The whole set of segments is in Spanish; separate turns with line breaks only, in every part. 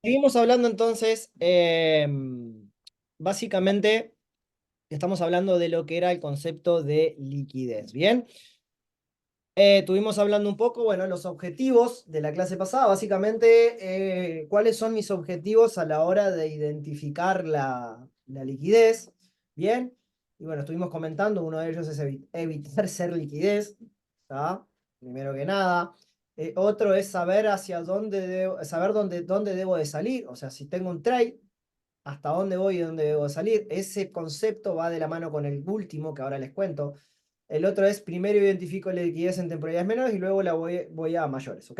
Seguimos hablando entonces, básicamente estamos hablando de lo que era el concepto de liquidez, ¿bien? Estuvimos hablando un poco, bueno, los objetivos de la clase pasada, básicamente, cuáles son mis objetivos a la hora de identificar la liquidez, ¿bien? Y bueno, estuvimos comentando, uno de ellos es evitar ser liquidez, ¿está? Primero que nada. Otro es saber hacia dónde saber dónde debo de salir, o sea, si tengo un trade, hasta dónde voy y dónde debo de salir. Ese concepto va de la mano con el último, que ahora les cuento. El otro es, primero identifico la liquidez en temporalidades menores y luego la voy a mayores, ¿ok?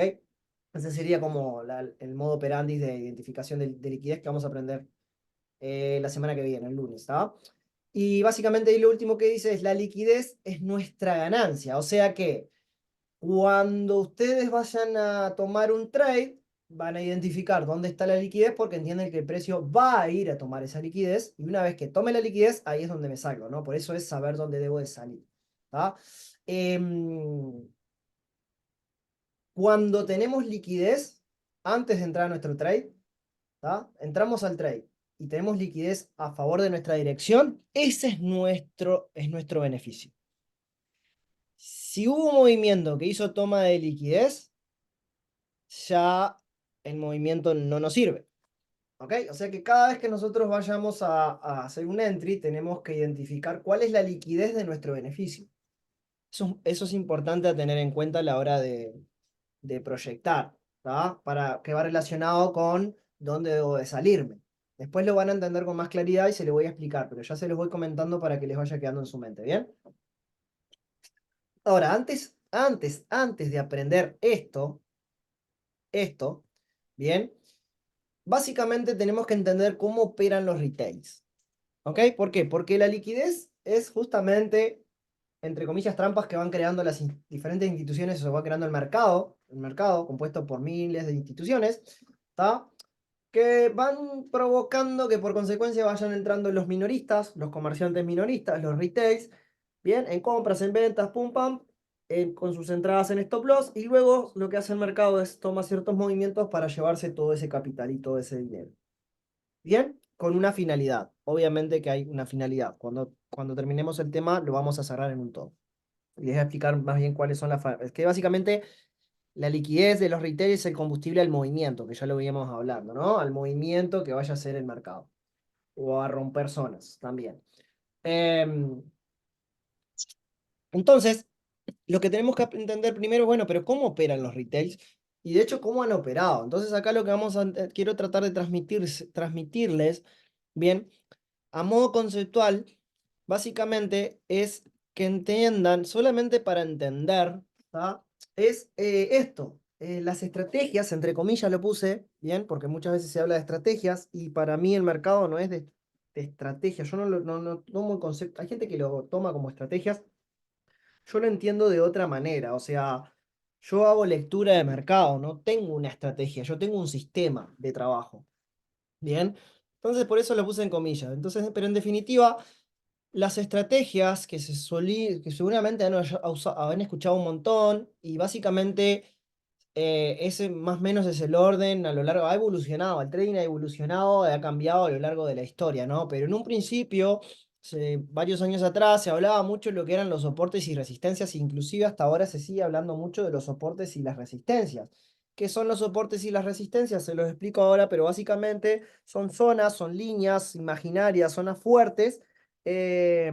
Ese sería como el modo operandi de identificación de liquidez que vamos a aprender la semana que viene, el lunes, ¿está? Y básicamente ahí lo último que dice es, la liquidez es nuestra ganancia, o sea que cuando ustedes vayan a tomar un trade, van a identificar dónde está la liquidez porque entienden que el precio va a ir a tomar esa liquidez y una vez que tome la liquidez, ahí es donde me salgo, ¿no? Por eso es saber dónde debo de salir. ¿Tá? Em, Cuando tenemos liquidez, antes de entrar a nuestro trade, ¿tá? Entramos al trade y tenemos liquidez a favor de nuestra dirección, ese es nuestro beneficio. Si hubo un movimiento que hizo toma de liquidez, ya el movimiento no nos sirve. ¿Ok? O sea que cada vez que nosotros vayamos a hacer un entry, tenemos que identificar cuál es la liquidez de nuestro beneficio. Eso es importante a tener en cuenta a la hora de proyectar, ¿tá? Para que va relacionado con dónde debo de salirme. Después lo van a entender con más claridad y se lo voy a explicar, pero ya se los voy comentando para que les vaya quedando en su mente, ¿bien? Ahora, antes de aprender esto, ¿bien? Básicamente tenemos que entender cómo operan los retails. ¿Ok? ¿Por qué? Porque la liquidez es justamente, entre comillas, trampas que van creando las diferentes instituciones, o va creando el mercado compuesto por miles de instituciones, ¿está? Que van provocando que por consecuencia vayan entrando los minoristas, los comerciantes minoristas, los retails, bien, en compras, en ventas, pum pam, con sus entradas en stop loss, y luego lo que hace el mercado es toma ciertos movimientos para llevarse todo ese capital y todo ese dinero. Bien, con una finalidad. Obviamente que hay una finalidad. Cuando terminemos el tema, lo vamos a cerrar en un todo. Y les voy a explicar más bien cuáles son Es que básicamente la liquidez de los retailers es el combustible al movimiento, que ya lo veníamos hablando, ¿no? Al movimiento que vaya a hacer el mercado. O a romper zonas también. Em, entonces, lo que tenemos que entender primero, bueno, pero ¿cómo operan los retails? Y de hecho, ¿cómo han operado? Entonces, acá lo que quiero tratar de transmitirles, bien, a modo conceptual, básicamente es que entiendan, solamente para entender, ¿tá? Es esto, las estrategias, entre comillas lo puse, bien, porque muchas veces se habla de estrategias y para mí el mercado no es de estrategia, yo no tomo el concepto, hay gente que lo toma como estrategias, yo lo entiendo de otra manera, o sea, yo hago lectura de mercado, no tengo una estrategia, yo tengo un sistema de trabajo, bien. Entonces, por eso lo puse en comillas. Entonces, pero en definitiva, las estrategias que seguramente han escuchado un montón y básicamente ese más o menos es el orden a lo largo, ha evolucionado, el trading ha evolucionado, ha cambiado a lo largo de la historia, ¿no? Pero en un principio, varios años atrás, se hablaba mucho de lo que eran los soportes y resistencias, inclusive hasta ahora se sigue hablando mucho de los soportes y las resistencias. ¿Qué son los soportes y las resistencias? Se los explico ahora, pero básicamente son zonas, son líneas imaginarias, zonas fuertes. eh,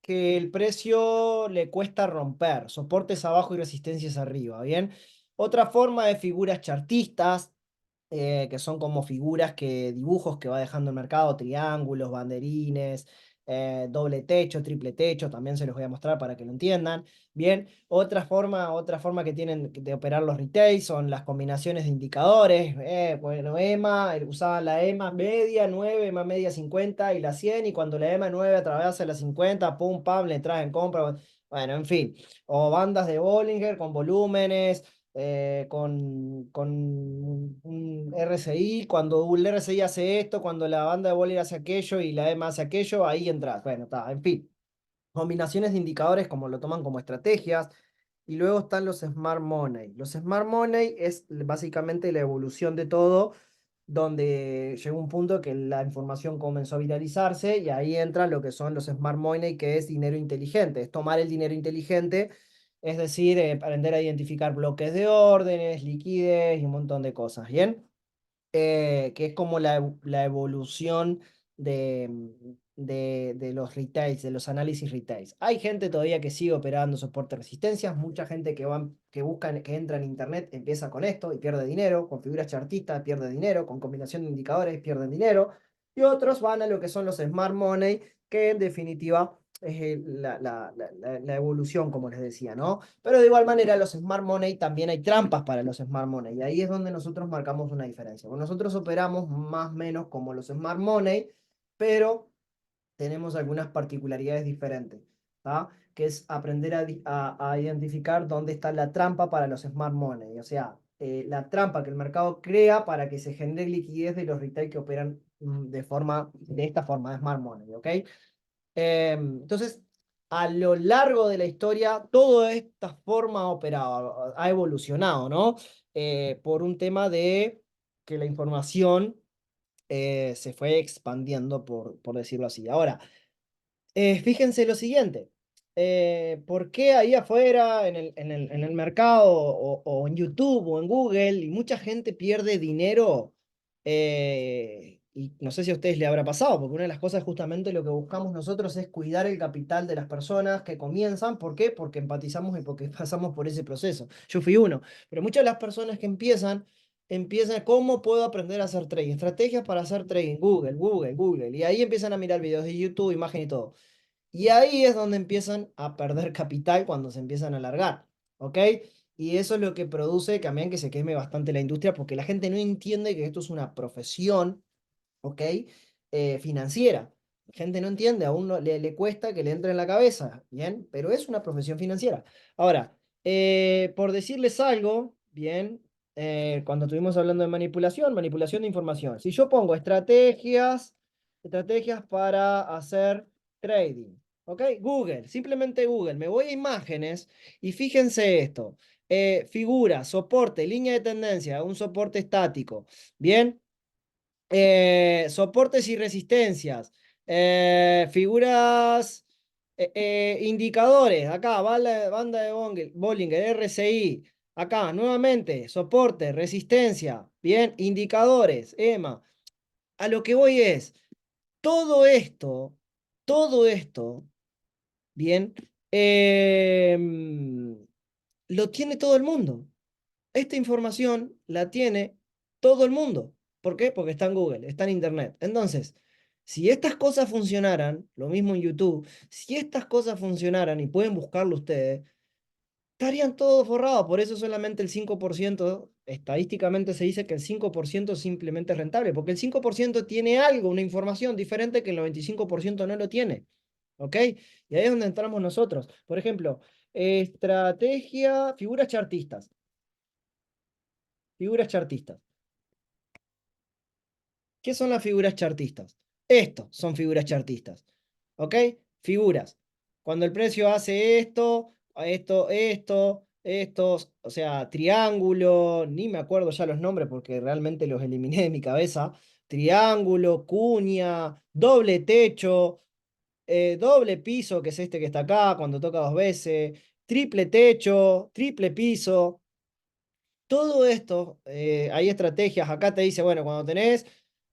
que el precio le cuesta romper, soportes abajo y resistencias arriba, ¿bien? Otra forma de figuras chartistas, que son como figuras dibujos que va dejando el mercado, triángulos, banderines, doble techo, triple techo, también se los voy a mostrar para que lo entiendan. Bien, otra forma que tienen de operar los retail son las combinaciones de indicadores. Bueno, usaban la EMA media 9, EMA media 50 y la 100, y cuando la EMA 9 atraviesa la 50, pum, pam, le traen compra. Bueno, en fin, o bandas de Bollinger con volúmenes, con un RSI, cuando el RSI hace esto, cuando la banda de Bollinger hace aquello y la EMA hace aquello, ahí entras. Bueno, está, en fin. Combinaciones de indicadores como lo toman como estrategias. Y luego están los Smart Money. Los Smart Money es básicamente la evolución de todo. donde llegó un punto que la información comenzó a viralizarse y ahí entran lo que son los smart money, que es dinero inteligente, es tomar el dinero inteligente, es decir, aprender a identificar bloques de órdenes, liquidez y un montón de cosas, ¿bien? Que es como la evolución de, de los retails, de los análisis retails. Hay gente todavía que sigue operando soporte de resistencias, mucha gente que busca, que entra en internet, empieza con esto y pierde dinero, con figuras chartistas pierde dinero, con combinación de indicadores pierden dinero, y otros van a lo que son los smart money, que en definitiva es la evolución, como les decía, ¿no? Pero de igual manera, los smart money también hay trampas para los smart money. Y ahí es donde nosotros marcamos una diferencia. Bueno, nosotros operamos más o menos como los smart money, pero tenemos algunas particularidades diferentes, ¿tá? Que es aprender a identificar dónde está la trampa para los smart money. O sea, la trampa que el mercado crea para que se genere liquidez de los retail que operan de esta forma, de smart money, ¿ok? Entonces, a lo largo de la historia, toda esta forma ha operado, ha evolucionado, ¿no? Por un tema de que la información se fue expandiendo, por decirlo así. Ahora, fíjense lo siguiente. ¿Por qué ahí afuera, en el mercado, o en YouTube, o en Google, y mucha gente pierde dinero? Y no sé si a ustedes les habrá pasado, porque una de las cosas justamente lo que buscamos nosotros es cuidar el capital de las personas que comienzan. ¿Por qué? Porque empatizamos y porque pasamos por ese proceso. Yo fui uno, pero muchas de las personas que empiezan, ¿cómo puedo aprender a hacer trading? Estrategias para hacer trading, Google, Google, Google. Y ahí empiezan a mirar videos de YouTube, imagen y todo. Y ahí es donde empiezan a perder capital cuando se empiezan a alargar, ¿ok? Y eso es lo que produce también que se queme bastante la industria porque la gente no entiende que esto es una profesión, ¿ok? Financiera. La gente no entiende, aún le cuesta que le entre en la cabeza, ¿bien? Pero es una profesión financiera. Ahora, por decirles algo, ¿bien? Cuando estuvimos hablando de manipulación, manipulación de información. Si yo pongo estrategias para hacer trading, ¿ok? Google, simplemente Google. Me voy a imágenes y fíjense esto. Figura, soporte, línea de tendencia, un soporte estático. Bien, soportes y resistencias, figuras, indicadores, acá, banda de Bollinger, RSI, acá, nuevamente, soporte, resistencia, bien, indicadores, EMA. A lo que voy es, todo esto, todo esto, bien, lo tiene todo el mundo. Esta información la tiene todo el mundo. ¿Por qué? Porque está en Google, está en Internet. Entonces, si estas cosas funcionaran, lo mismo en YouTube, si estas cosas funcionaran y pueden buscarlo ustedes, estarían todos forrados. Por eso solamente el 5%, estadísticamente se dice que el 5% simplemente es rentable, porque el 5% tiene algo, una información diferente que el 95% no lo tiene. ¿Ok? Y ahí es donde entramos nosotros. Por ejemplo, estrategia, figuras chartistas. Figuras chartistas. ¿Qué son las figuras chartistas? Estos son figuras chartistas. ¿Ok? Figuras. Cuando el precio hace estos, o sea, triángulo, ni me acuerdo ya los nombres porque realmente los eliminé de mi cabeza. Triángulo, cuña, doble techo, doble piso, que es este que está acá, cuando toca dos veces, triple techo, triple piso. Todo esto, hay estrategias. Acá te dice, bueno, cuando tenés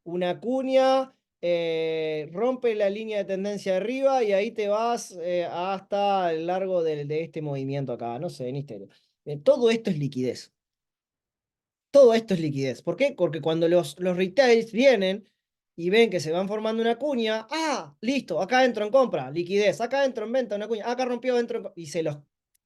una cuña, rompe la línea de tendencia de arriba y ahí te vas hasta el largo de este movimiento acá. No sé, ni serio. Todo esto es liquidez. Todo esto es liquidez. ¿Por qué? Porque cuando los retails vienen y ven que se van formando una cuña, listo, acá entro en compra, liquidez, acá entro en venta, una cuña, acá rompió, y se los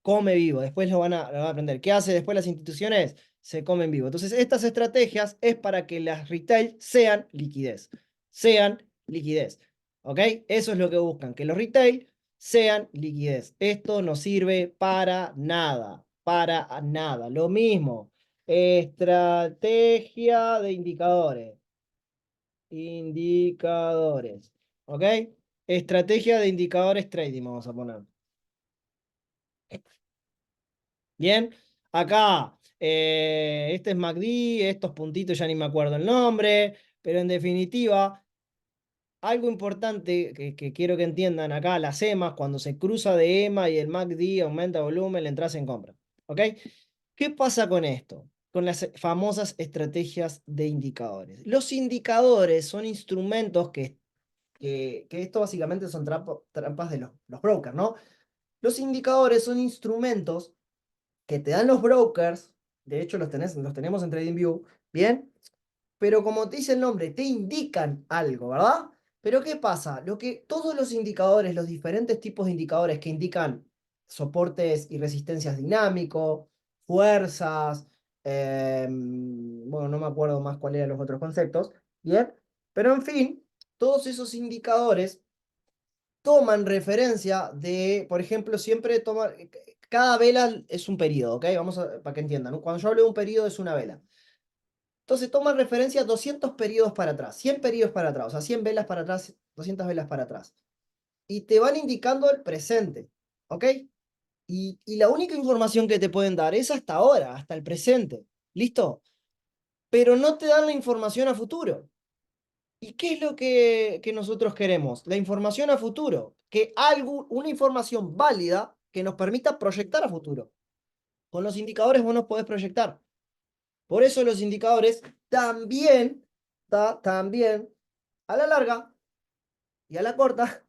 come vivo. Después lo van a aprender. ¿Qué hace después las instituciones? Se comen vivo. Entonces, estas estrategias es para que las retail sean liquidez. Sean liquidez. ¿Ok? Eso es lo que buscan, que los retail sean liquidez. Esto no sirve para nada. Para nada. Lo mismo. Estrategia de indicadores. Indicadores. ¿Ok? Estrategia de indicadores trading, vamos a poner. Bien. Acá. este es MACD, estos puntitos ya ni me acuerdo el nombre, pero en definitiva, algo importante que quiero que entiendan acá, las EMAs, cuando se cruza de EMA y el MACD aumenta volumen, le entras en compra. ¿Ok? ¿Qué pasa con esto? Con las famosas estrategias de indicadores. Los indicadores son instrumentos que esto básicamente son trampas de los brokers, ¿no? Los indicadores son instrumentos que te dan los brokers, de hecho los tenemos en TradingView, ¿bien? Pero como te dice el nombre, te indican algo, ¿verdad? Pero ¿qué pasa? Todos los indicadores, los diferentes tipos de indicadores que indican soportes y resistencias dinámicos, fuerzas, bueno, no me acuerdo más cuáles eran los otros conceptos, ¿bien? Pero en fin, todos esos indicadores toman referencia de, por ejemplo, siempre toman, cada vela es un periodo, ¿ok? Vamos a, para que entiendan, ¿no? Cuando yo hablo de un periodo es una vela. Entonces toman referencia 200 periodos para atrás, 100 periodos para atrás, o sea, 100 velas para atrás, 200 velas para atrás. Y te van indicando el presente, ¿ok? Y la única información que te pueden dar es hasta ahora, hasta el presente. ¿Listo? Pero no te dan la información a futuro. ¿Y qué es lo que nosotros queremos? La información a futuro. Que una información válida que nos permita proyectar a futuro. Con los indicadores vos no podés proyectar. Por eso los indicadores también, también, a la larga y a la corta,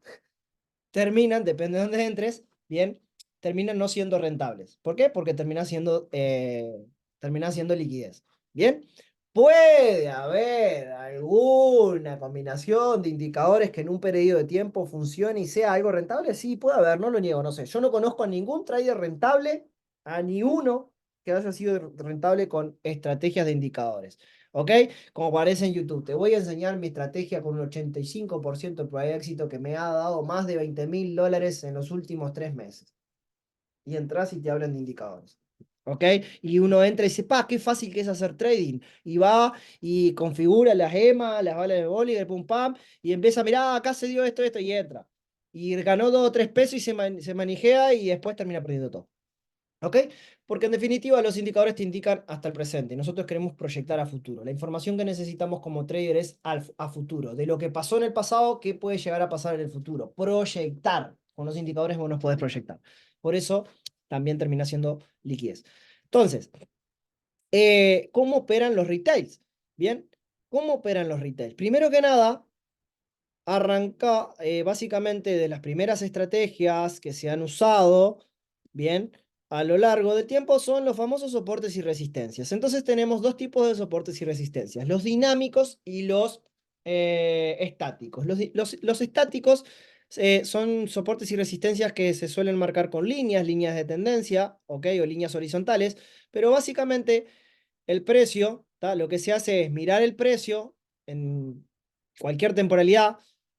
terminan, depende de dónde entres, bien, terminan no siendo rentables. ¿Por qué? Porque termina siendo liquidez. Bien, puede haber alguna combinación de indicadores que en un periodo de tiempo funcione y sea algo rentable. Sí, puede haber, no lo niego, no sé. Yo no conozco a ningún trader rentable, a ni uno que haya sido rentable con estrategias de indicadores. ¿Ok? Como aparece en YouTube. Te voy a enseñar mi estrategia con un 85% de probabilidad de éxito que me ha dado más de $20.000 en los últimos 3 meses. Y entras y te hablan de indicadores. ¿Ok? Y uno entra y dice, pa, qué fácil que es hacer trading. Y va y configura las EMA, las balas de Bollinger, pum pam, y empieza a mirar, acá se dio esto, esto, y entra. Y ganó 2 o 3 pesos y se manijea y después termina perdiendo todo. ¿Ok? Porque en definitiva los indicadores te indican hasta el presente. Nosotros queremos proyectar a futuro. La información que necesitamos como trader es a futuro. De lo que pasó en el pasado, ¿qué puede llegar a pasar en el futuro? Proyectar. Con los indicadores vos nos podés proyectar. Por eso también termina siendo liquidez. Entonces, ¿cómo operan los retails? Bien, ¿cómo operan los retails? Primero que nada, arranca básicamente de las primeras estrategias que se han usado, bien, a lo largo del tiempo son los famosos soportes y resistencias. Entonces tenemos dos tipos de soportes y resistencias, los dinámicos y los estáticos. Los estáticos son soportes y resistencias que se suelen marcar con líneas de tendencia, ¿ok? O líneas horizontales, pero básicamente el precio, ¿tá? Lo que se hace es mirar el precio en cualquier temporalidad.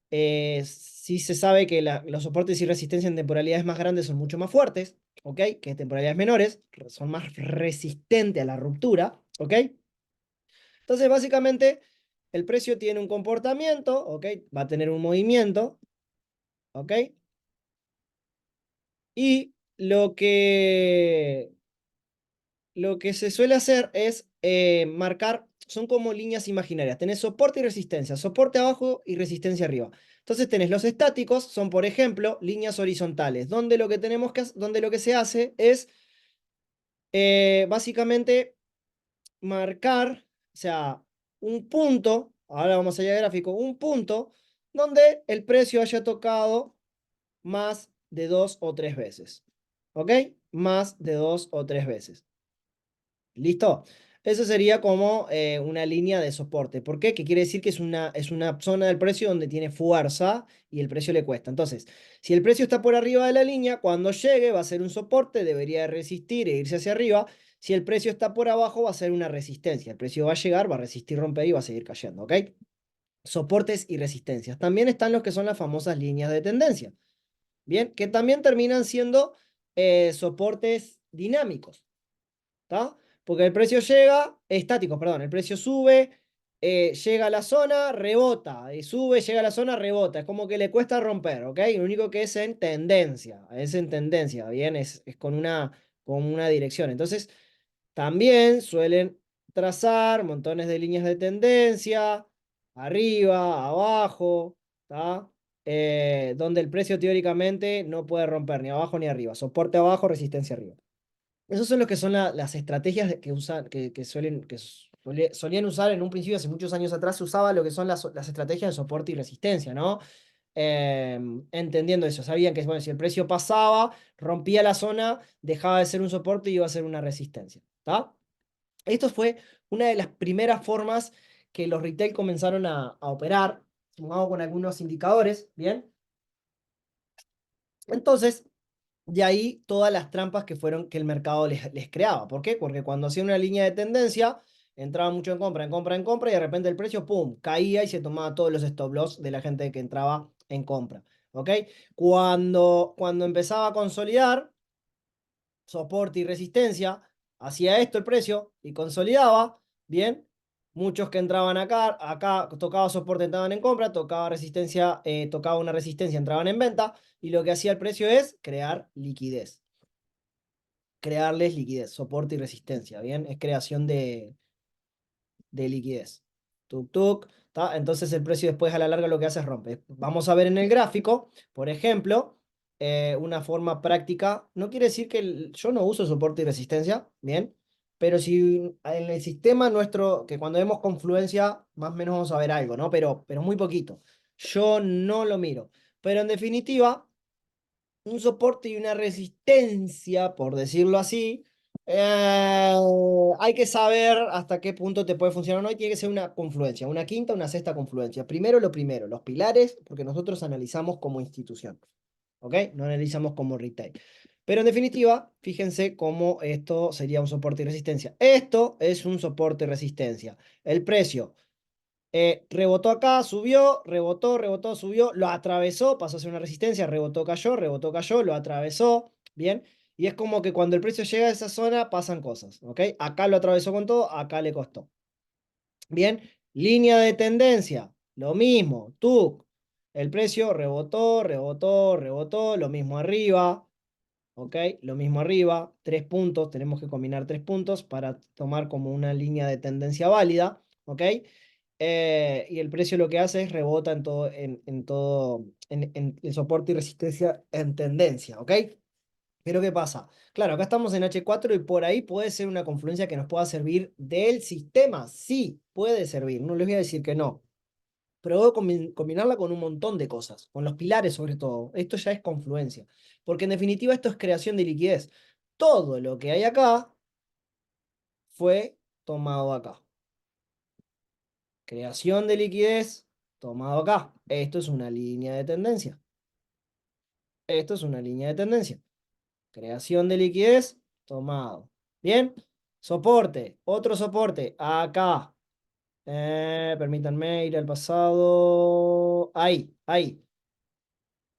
Sí se sabe que los soportes y resistencia en temporalidades más grandes son mucho más fuertes, ¿ok? Que en temporalidades menores son más resistentes a la ruptura, ¿ok? Entonces, básicamente, el precio tiene un comportamiento, ¿ok? Va a tener un movimiento, ¿ok? Y lo que se suele hacer es marcar, son como líneas imaginarias. Tenés soporte y resistencia, soporte abajo y resistencia arriba. Entonces tenés los estáticos, son por ejemplo líneas horizontales, donde donde lo que se hace es básicamente marcar, o sea, un punto, ahora vamos allá al gráfico, un punto donde el precio haya tocado más de 2 o 3 veces. ¿Ok? Más de 2 o 3 veces. ¿Listo? Eso sería como una línea de soporte. ¿Por qué? Que quiere decir que es una zona del precio donde tiene fuerza y el precio le cuesta. Entonces, si el precio está por arriba de la línea, cuando llegue va a ser un soporte, debería resistir e irse hacia arriba. Si el precio está por abajo, va a ser una resistencia. El precio va a llegar, va a resistir, romper y va a seguir cayendo. ¿Ok? Soportes y resistencias. También están los que son las famosas líneas de tendencia. Bien, que también terminan siendo soportes dinámicos. ¿Está? Porque el precio llega, estático, perdón, el precio sube, llega a la zona, rebota, y sube, llega a la zona, rebota. Es como que le cuesta romper, ¿ok? Lo único que es en tendencia, ¿bien? Es con una dirección. Entonces, También suelen trazar montones de líneas de tendencia, arriba, abajo, ¿tá? Donde el precio teóricamente no puede romper ni abajo ni arriba. Soporte abajo, resistencia arriba. Esos son los que son las estrategias que usan, que suelen, solían usar en un principio, hace muchos años atrás, se usaba lo que son las estrategias de soporte y resistencia, ¿no? Entendiendo eso, sabían que bueno, si el precio pasaba, rompía la zona, dejaba de ser un soporte y iba a ser una resistencia, ¿está? Esto fue una de las primeras formas que los retail comenzaron a operar, sumado con algunos indicadores, ¿bien? Entonces, de ahí todas las trampas que fueron que el mercado les creaba. ¿Por qué? Porque cuando hacía una línea de tendencia, entraba mucho en compra, en compra, en compra, y de repente el precio, ¡pum!, caía y se tomaba todos los stop loss de la gente que entraba en compra. ¿Ok? Cuando empezaba a consolidar, soporte y resistencia, hacía esto el precio y consolidaba, bien. Muchos que entraban acá tocaba soporte, entraban en compra, tocaba resistencia, tocaba una resistencia, entraban en venta, y lo que hacía el precio es crear liquidez. Crearles liquidez, soporte y resistencia, ¿bien? Es creación de liquidez. Tuk, tuk, ¿tá? Entonces el precio después a la larga lo que hace es romper. Vamos a ver en el gráfico, por ejemplo, una forma práctica. No quiere decir que yo no uso soporte y resistencia, ¿bien? Pero si en el sistema nuestro, que cuando vemos confluencia, más o menos vamos a ver algo, ¿no? Pero muy poquito. Yo no lo miro. Pero en definitiva, un soporte y una resistencia, por decirlo así. eh, Hay que saber hasta qué punto te puede funcionar o no, y tiene que ser una confluencia, una quinta, una sexta confluencia. Primero lo primero, los pilares, porque nosotros analizamos como institución, ¿ok? No analizamos como retail. Pero en definitiva, fíjense cómo esto sería un soporte y resistencia. Esto es un soporte y resistencia. El precio rebotó acá, subió, rebotó, rebotó, subió, lo atravesó, pasó a ser una resistencia, rebotó, cayó, lo atravesó, ¿bien? Y es como que cuando el precio llega a esa zona pasan cosas, ¿ok? Acá lo atravesó con todo, acá le costó. Bien, línea de tendencia, lo mismo, tú. El precio rebotó, rebotó, rebotó, lo mismo arriba, ¿ok? Lo mismo arriba, 3 puntos, tenemos que combinar 3 puntos para tomar como una línea de tendencia válida, ¿ok? Y el precio lo que hace es rebota en el soporte y resistencia en tendencia, ¿ok? Pero ¿qué pasa? Claro, acá estamos en H4 y por ahí puede ser una confluencia que nos pueda servir del sistema. Sí, puede servir, no les voy a decir que no. Pero debo combinarla con un montón de cosas, con los pilares sobre todo. Esto ya es confluencia. Porque en definitiva esto es creación de liquidez. Todo lo que hay acá fue tomado acá. Creación de liquidez, tomado acá. Esto es una línea de tendencia. Esto es una línea de tendencia. Creación de liquidez, tomado. Bien. Soporte, otro soporte, acá. Permítanme ir al pasado. Ahí, ahí.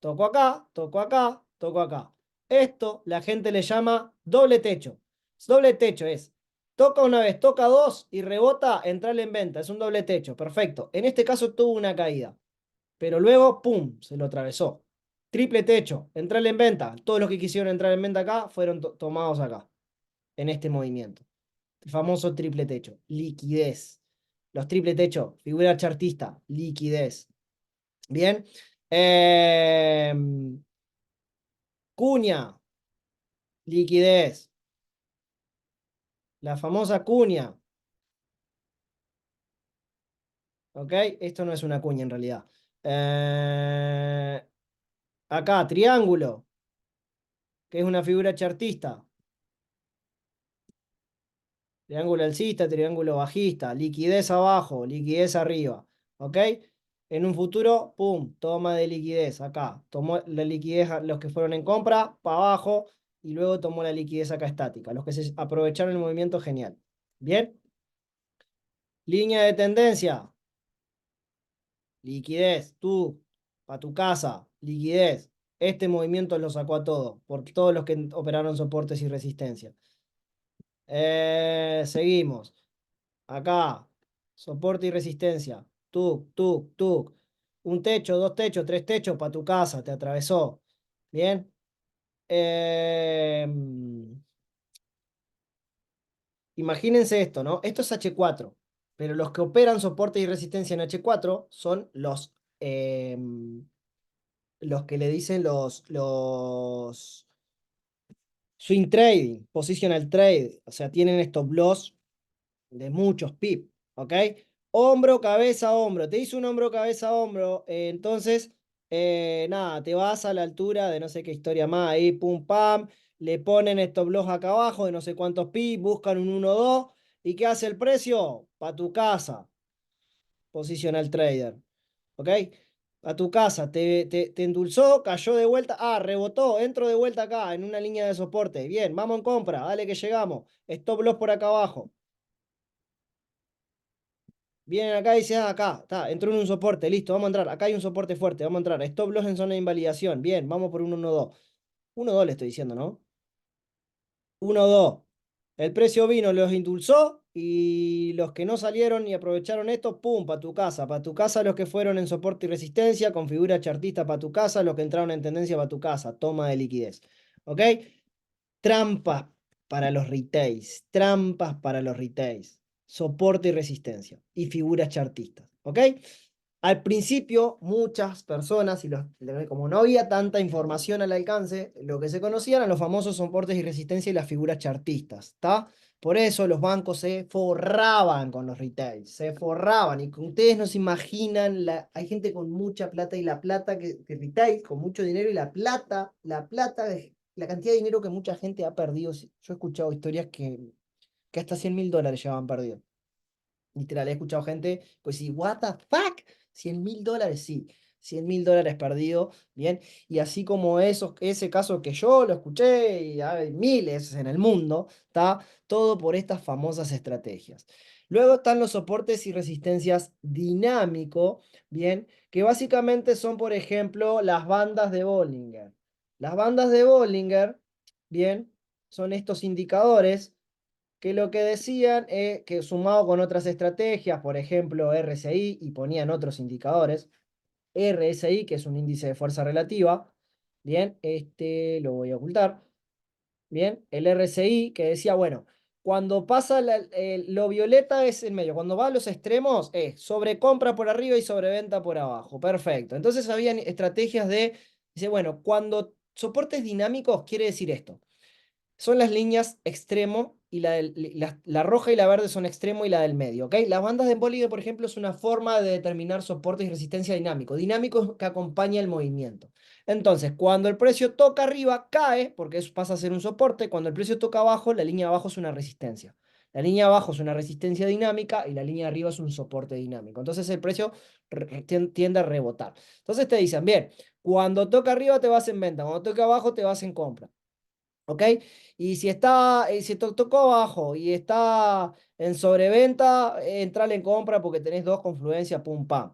Toco acá, toco acá, toco acá. Esto la gente le llama doble techo. Doble techo es, toca una vez, toca dos y rebota, entrarle en venta. Es un doble techo, perfecto. En este caso tuvo una caída, pero luego, ¡pum!, se lo atravesó. Triple techo, entrarle en venta. Todos los que quisieron entrar en venta acá fueron tomados acá, en este movimiento. El famoso triple techo, liquidez. Los triple techo, figura chartista, liquidez. Bien. Cuña, liquidez. La famosa cuña. ¿Ok? Esto no es una cuña en realidad. Eh, Acá, triángulo, que es una figura chartista. Triángulo alcista, triángulo bajista. Liquidez abajo, liquidez arriba. ¿Ok? En un futuro, pum, toma de liquidez. Acá, tomó la liquidez a los que fueron en compra, para abajo, y luego tomó la liquidez acá estática. Los que se aprovecharon el movimiento, genial. Bien. Línea de tendencia. Liquidez, tú, para tu casa, liquidez. Este movimiento lo sacó a todos, por todos los que operaron soportes y resistencia. Seguimos. Acá, soporte y resistencia. Tuk, tuk, tuk. Un techo, dos techos, tres techos para tu casa, te atravesó. Bien. Imagínense esto, ¿no? Esto es H4, pero los que operan soporte y resistencia en H4 son los que le dicen los swing trading, positional trade, o sea, tienen estos loss de muchos pips, ¿ok? Hombro, cabeza, hombro. Te hice un hombro, cabeza, hombro. Entonces, nada, te vas a la altura de no sé qué historia más ahí, pum, pam. Le ponen estos blogs acá abajo de no sé cuántos pips, buscan un 1-2. ¿Y qué hace el precio? Pa' tu casa, positional trader, ¿ok? A tu casa, te endulzó, cayó de vuelta, rebotó, entro de vuelta acá en una línea de soporte. Bien, vamos en compra, dale que llegamos. Stop loss por acá abajo. Vienen acá y dicen, acá, está, entró en un soporte, listo, vamos a entrar. Acá hay un soporte fuerte, vamos a entrar. Stop loss en zona de invalidación. Bien, vamos por un 1-2. 1-2 le estoy diciendo, ¿no? 1-2. El precio vino, los indulsó y los que no salieron y aprovecharon esto, pum, para tu casa. Para tu casa los que fueron en soporte y resistencia, configura chartista para tu casa, los que entraron en tendencia para tu casa, toma de liquidez. ¿Ok? Trampas para los retails, trampas para los retails, soporte y resistencia y figuras chartistas, ¿ok? Al principio, muchas personas, como no había tanta información al alcance, lo que se conocían eran los famosos soportes y resistencia y las figuras chartistas, ¿está? Por eso los bancos se forraban con los retails, se forraban. Y como ustedes no se imaginan, hay gente con mucha plata y la plata que retail, con mucho dinero y la plata, la cantidad de dinero que mucha gente ha perdido. Yo he escuchado historias que hasta $100.000 llevaban perdido. Literal, he escuchado gente, pues sí, what the fuck, $100.000, sí, $100.000 perdido, bien, y así como ese caso que yo lo escuché, y hay miles en el mundo, está todo por estas famosas estrategias. Luego están los soportes y resistencias dinámico, bien, que básicamente son, por ejemplo, las bandas de Bollinger. Las bandas de Bollinger, bien, son estos indicadores que lo que decían es que sumado con otras estrategias, por ejemplo RSI, y ponían otros indicadores, RSI, que es un índice de fuerza relativa, bien, este lo voy a ocultar, bien, el RSI que decía, bueno, cuando pasa lo violeta es en medio, cuando va a los extremos es sobrecompra por arriba y sobreventa por abajo, perfecto. Entonces habían estrategias dice, bueno, cuando soportes dinámicos quiere decir esto son las líneas extremo y la roja y la verde son extremo y la del medio, ¿ok? Las bandas de Bollinger, por ejemplo, es una forma de determinar soporte y resistencia dinámico. Dinámico es que acompaña el movimiento. Entonces, cuando el precio toca arriba, cae, porque eso pasa a ser un soporte. Cuando el precio toca abajo, la línea de abajo es una resistencia. La línea de abajo es una resistencia dinámica y la línea de arriba es un soporte dinámico. Entonces el precio tiende a rebotar. Entonces te dicen, bien, cuando toca arriba te vas en venta, cuando toca abajo te vas en compra. ¿Ok? Y si tocó abajo y está en sobreventa, entrale en compra porque tenés dos confluencias, pum, pam.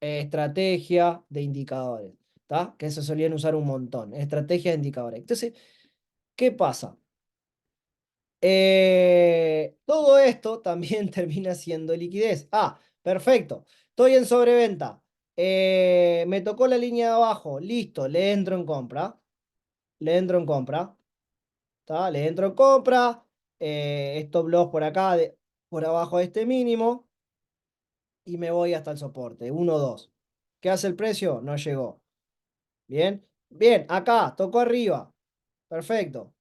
Estrategia de indicadores, ¿está? Que se solían usar un montón. Estrategia de indicadores. Entonces, ¿qué pasa? Todo esto también termina siendo liquidez. Perfecto. Estoy en sobreventa. Me tocó la línea de abajo. Listo, le entro en compra. Le entro en compra. ¿Tá? Le entro en compra, stop loss por acá, por abajo de este mínimo, y me voy hasta el soporte, 1-2. ¿Qué hace el precio? No llegó. Bien, bien, acá, tocó arriba. Perfecto.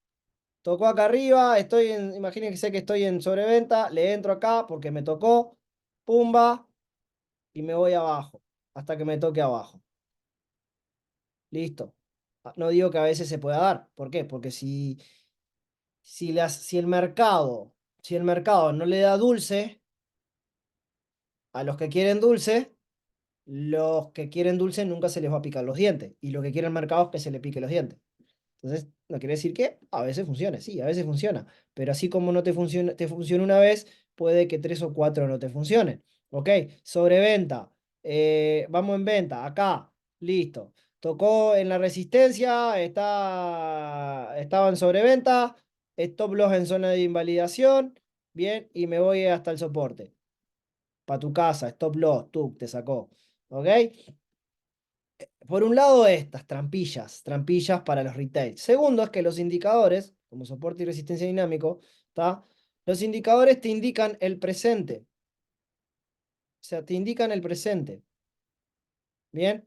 Tocó acá arriba, imagínense que estoy en sobreventa, le entro acá porque me tocó, pumba, y me voy abajo, hasta que me toque abajo. Listo. No digo que a veces se pueda dar. ¿Por qué? Porque si el mercado no le da dulce a los que quieren dulce nunca se les va a picar los dientes. Y lo que quiere el mercado es que se le pique los dientes. Entonces, no quiere decir que a veces funcione, sí, a veces funciona. Pero así como no te funciona una vez, puede que tres o cuatro no te funcionen. ¿Ok? Sobreventa. Vamos en venta. Acá. Listo. Tocó en la resistencia. Estaba en sobreventa. Stop loss en zona de invalidación. Bien. Y me voy hasta el soporte. Para tu casa. Stop loss. Tú te sacó. ¿Ok? Por un lado, estas trampillas, trampillas para los retail. Segundo, es que los indicadores, como soporte y resistencia dinámico, ¿está? Los indicadores te indican el presente. O sea, te indican el presente. Bien.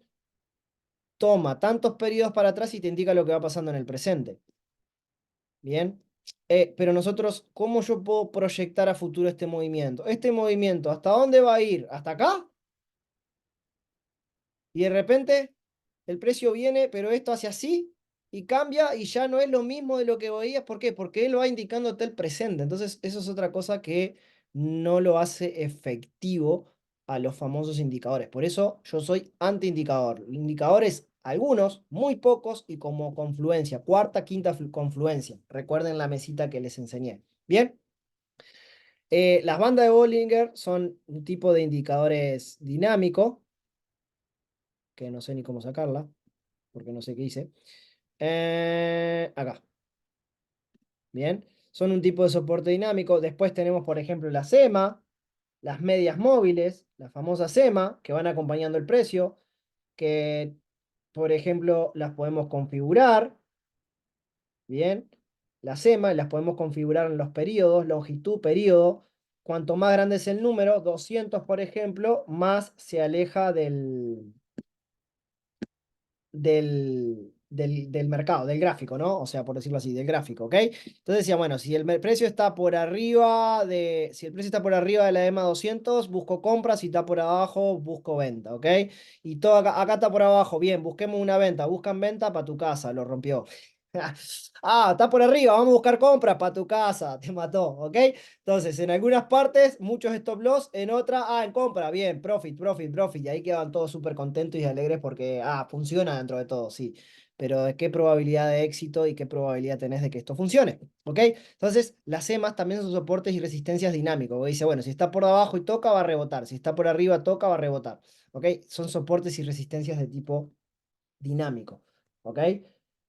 Toma tantos periodos para atrás y te indica lo que va pasando en el presente. Bien. Pero nosotros, ¿cómo yo puedo proyectar a futuro este movimiento? Este movimiento, ¿hasta dónde va a ir? ¿Hasta acá? Y de repente el precio viene, pero esto hace así y cambia y ya no es lo mismo de lo que veías. ¿Por qué? Porque él va indicándote el presente. Entonces, eso es otra cosa que no lo hace efectivo a los famosos indicadores. Por eso yo soy anti-indicador. Indicadores, algunos, muy pocos y como confluencia. Cuarta, quinta confluencia. Recuerden la mesita que les enseñé. Bien. Las bandas de Bollinger son un tipo de indicadores dinámico, que no sé ni cómo sacarla, porque no sé qué hice. Acá. Bien. Son un tipo de soporte dinámico. Después tenemos, por ejemplo, la SEMA, las medias móviles, la famosa SEMA, que van acompañando el precio, que, por ejemplo, las podemos configurar. Bien. La SEMA las podemos configurar en los periodos, longitud, periodo. Cuanto más grande es el número, 200, por ejemplo, más se aleja del mercado, del gráfico, ¿no? O sea, por decirlo así, del gráfico, ¿ok? Entonces decía, bueno, si el precio está por arriba si el precio está por arriba de la EMA 200, busco compra, si está por abajo, busco venta, ¿ok? Y todo acá está por abajo, bien, busquemos una venta, buscan venta para tu casa, lo rompió. Ah, está por arriba, vamos a buscar compras para tu casa, te mató, ¿ok? Entonces, en algunas partes, muchos stop loss, en otras, en compra, bien, profit, profit, profit, y ahí quedan todos súper contentos y alegres porque, funciona dentro de todo, sí. Pero ¿qué probabilidad de éxito y qué probabilidad tenés de que esto funcione? ¿Ok? Entonces, las EMAs también son soportes y resistencias dinámicos. ¿Ok? Dice, bueno, si está por abajo y toca, va a rebotar. Si está por arriba, toca, va a rebotar. ¿Ok? Son soportes y resistencias de tipo dinámico. ¿Ok?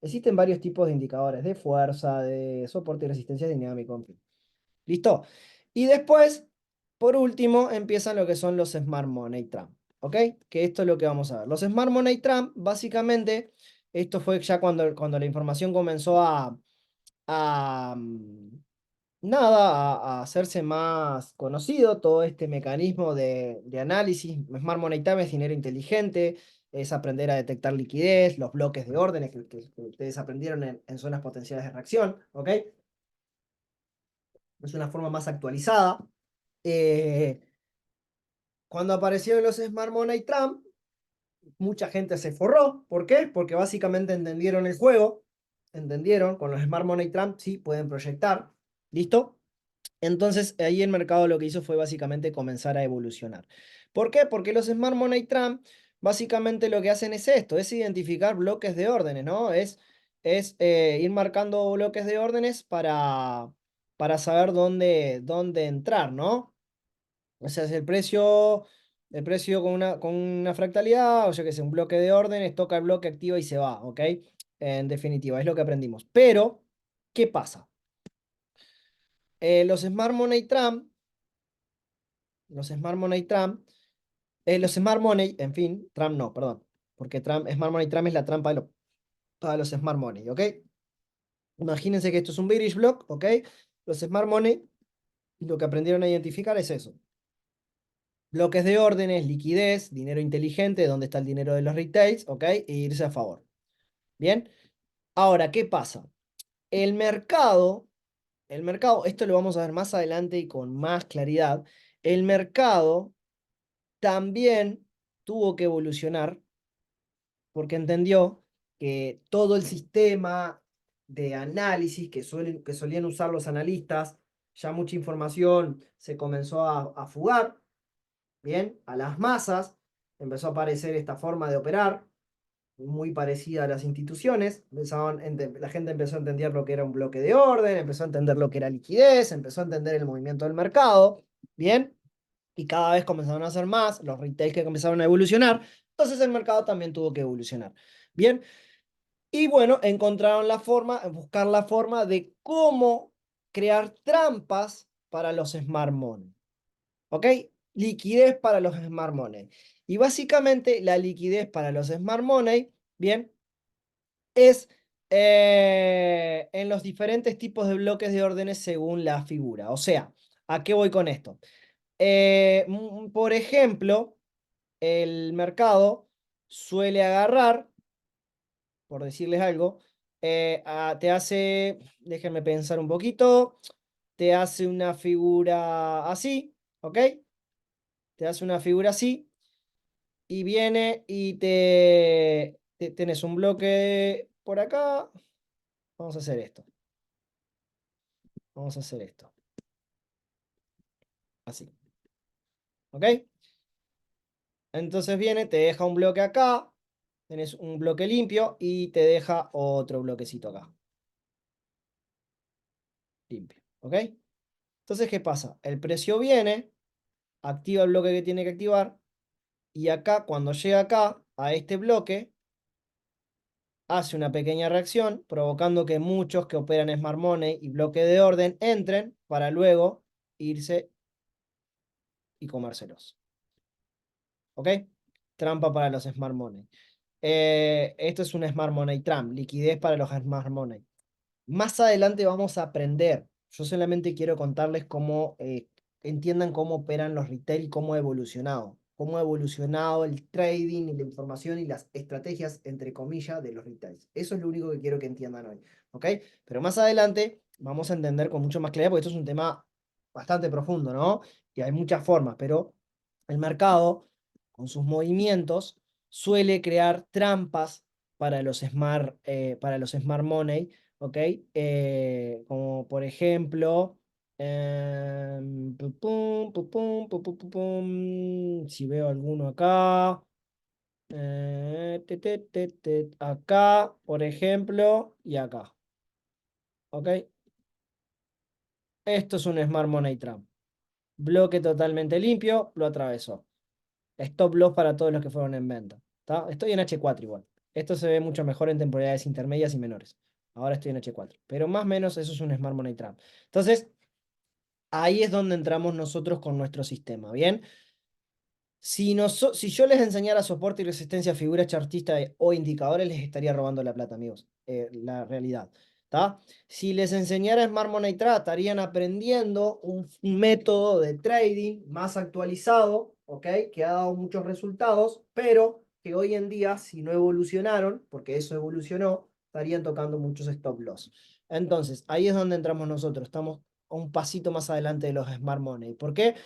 Existen varios tipos de indicadores de fuerza, de soporte y resistencia dinámico, en fin. ¿Listo? Y después, por último, empiezan lo que son los Smart Money Trump. ¿Ok? Que esto es lo que vamos a ver. Los Smart Money Trump, básicamente, esto fue ya cuando la información comenzó a, nada, a hacerse más conocido todo este mecanismo de análisis. Smart Money Time es dinero inteligente, es aprender a detectar liquidez, los bloques de órdenes que ustedes aprendieron en zonas potenciales de reacción, ¿ok? Es una forma más actualizada. Eh, Cuando aparecieron los Smart Money Trump, mucha gente se forró. ¿Por qué? Porque básicamente entendieron el juego, entendieron, con los Smart Money Trump sí pueden proyectar, ¿listo? Entonces, ahí el mercado lo que hizo fue básicamente comenzar a evolucionar. ¿Por qué? Porque los Smart Money Trump básicamente lo que hacen es esto, es identificar bloques de órdenes, ¿no? Es ir marcando bloques de órdenes para saber dónde entrar, ¿no? O sea, si el precio con una fractalidad, o yo que sé, un bloque de órdenes, toca el bloque, activa y se va, ¿ok? En definitiva, es lo que aprendimos. Pero, ¿qué pasa? Los Smart Money Trump los Smart Money Trump, los Smart Money, en fin, Trump no, perdón, porque Smart Money Trump es la trampa de todos los Smart Money, ¿ok? Imagínense que esto es un bearish block, ¿ok? Los Smart Money, lo que aprendieron a identificar es eso. Bloques de órdenes, liquidez, dinero inteligente, dónde está el dinero de los retails, ¿ok? E irse a favor. Bien. Ahora, ¿qué pasa? El mercado, esto lo vamos a ver más adelante y con más claridad, el mercado también tuvo que evolucionar porque entendió que todo el sistema de análisis que solían usar los analistas, ya mucha información se comenzó a fugar, ¿bien? A las masas, empezó a aparecer esta forma de operar, muy parecida a las instituciones, la gente empezó a entender lo que era un bloque de orden, empezó a entender lo que era liquidez, empezó a entender el movimiento del mercado, ¿bien? Y cada vez comenzaron a hacer más, los retail que comenzaron a evolucionar, entonces el mercado también tuvo que evolucionar. Bien, y bueno, encontraron buscar la forma de cómo crear trampas para los smart money. ¿Ok? Liquidez para los smart money. Y básicamente la liquidez para los smart money, bien, es en los diferentes tipos de bloques de órdenes según la figura. O sea, ¿a qué voy con esto? Por ejemplo, el mercado suele agarrar, por decirles algo, te hace, déjenme pensar un poquito, te hace una figura así, ¿ok? Te hace una figura así y viene y tenés un bloque por acá. Vamos a hacer esto. Vamos a hacer esto. Así. ¿Ok? Entonces viene, te deja un bloque acá. Tenés un bloque limpio y te deja otro bloquecito acá. Limpio. ¿Ok? Entonces, ¿qué pasa? El precio viene, activa el bloque que tiene que activar. Y acá, cuando llega acá, a este bloque, hace una pequeña reacción, provocando que muchos que operan Smart Money y bloque de orden entren para luego irse y comérselos. ¿Ok? Trampa para los Smart Money. Esto es un Smart Money Trump, liquidez para los Smart Money. Más adelante vamos a aprender. Yo solamente quiero contarles cómo entiendan cómo operan los retail y cómo ha evolucionado el trading y la información y las estrategias, entre comillas, de los retails. Eso es lo único que quiero que entiendan hoy. ¿Ok? Pero más adelante vamos a entender con mucho más claridad, porque esto es un tema bastante profundo, ¿no? Y hay muchas formas, pero el mercado, con sus movimientos, suele crear trampas para los smart money. ¿Ok? Como por ejemplo, si veo alguno acá, acá, por ejemplo, y acá. ¿Ok? Esto es un Smart Money Trap. Bloque totalmente limpio, lo atravesó. Stop loss para todos los que fueron en venta. ¿Tá? Estoy en H4 igual. Esto se ve mucho mejor en temporalidades intermedias y menores. Ahora estoy en H4. Pero más o menos eso es un Smart Money Trap. Entonces, ahí es donde entramos nosotros con nuestro sistema, ¿bien? Si yo les enseñara soporte y resistencia a figuras chartistas o indicadores, les estaría robando la plata, amigos. La realidad. ¿Tá? Si les enseñara Smart Money Trap, estarían aprendiendo un método de trading más actualizado, ¿ok? Que ha dado muchos resultados, pero que hoy en día, si no evolucionaron, porque eso evolucionó, estarían tocando muchos stop loss. Entonces, ahí es donde entramos nosotros. Estamos un pasito más adelante de los Smart Money. ¿Por qué?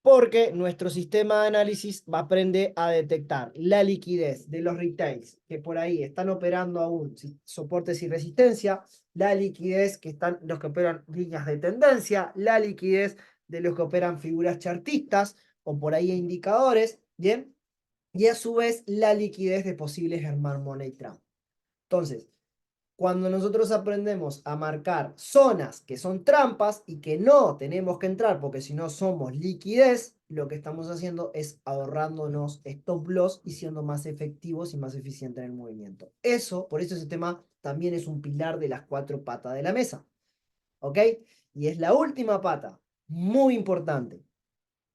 Porque nuestro sistema de análisis va a aprender a detectar la liquidez de los retails que por ahí están operando aún soportes y resistencia, la liquidez que están los que operan líneas de tendencia, la liquidez de los que operan figuras chartistas o por ahí indicadores, ¿bien? Y a su vez la liquidez de posibles Smart Money Trap. Entonces, cuando nosotros aprendemos a marcar zonas que son trampas y que no tenemos que entrar porque si no somos liquidez, lo que estamos haciendo es ahorrándonos stop loss y siendo más efectivos y más eficientes en el movimiento. Por eso ese tema también es un pilar de las cuatro patas de la mesa. ¿Ok? Y es la última pata, muy importante,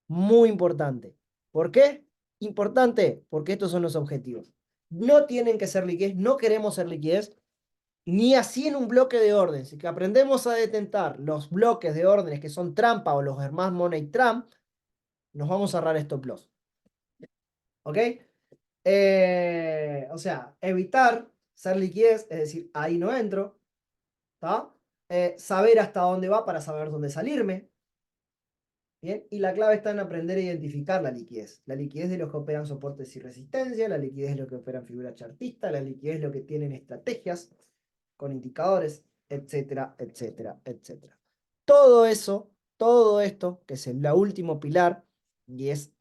muy importante. ¿Por qué? Importante, porque estos son los objetivos. No tienen que ser liquidez, no queremos ser liquidez, ni así en un bloque de orden. Si que aprendemos a detectar los bloques de órdenes que son trampa o los Smart Money Trump, nos vamos a ahorrar stop loss. ¿Ok? O sea, evitar ser liquidez, es decir, ahí no entro. ¿Está? Saber hasta dónde va para saber dónde salirme. ¿Bien? Y la clave está en aprender a identificar la liquidez. La liquidez de los que operan soportes y resistencia, la liquidez de los que operan figuras chartistas, la liquidez de los que tienen estrategias con indicadores, etcétera, etcétera, etcétera. Todo eso, todo esto, que es el último pilar, y es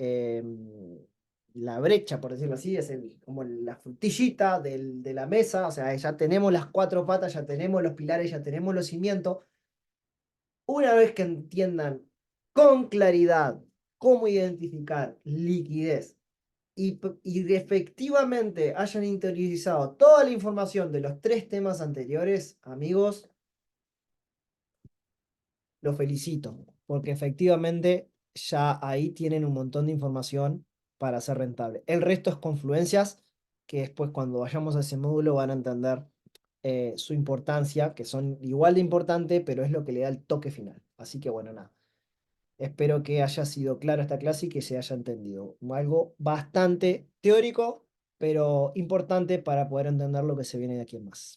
la brecha, por decirlo así, es como la frutillita de la mesa, o sea, ya tenemos las cuatro patas, ya tenemos los pilares, ya tenemos los cimientos. Una vez que entiendan con claridad cómo identificar liquidez y efectivamente hayan interiorizado toda la información de los tres temas anteriores, amigos, los felicito, porque efectivamente ya ahí tienen un montón de información para ser rentable. El resto es confluencias que después cuando vayamos a ese módulo van a entender su importancia, que son igual de importantes, pero es lo que le da el toque final. Así que bueno, nada. Espero que haya sido clara esta clase y que se haya entendido. Algo bastante teórico, pero importante para poder entender lo que se viene de aquí en más.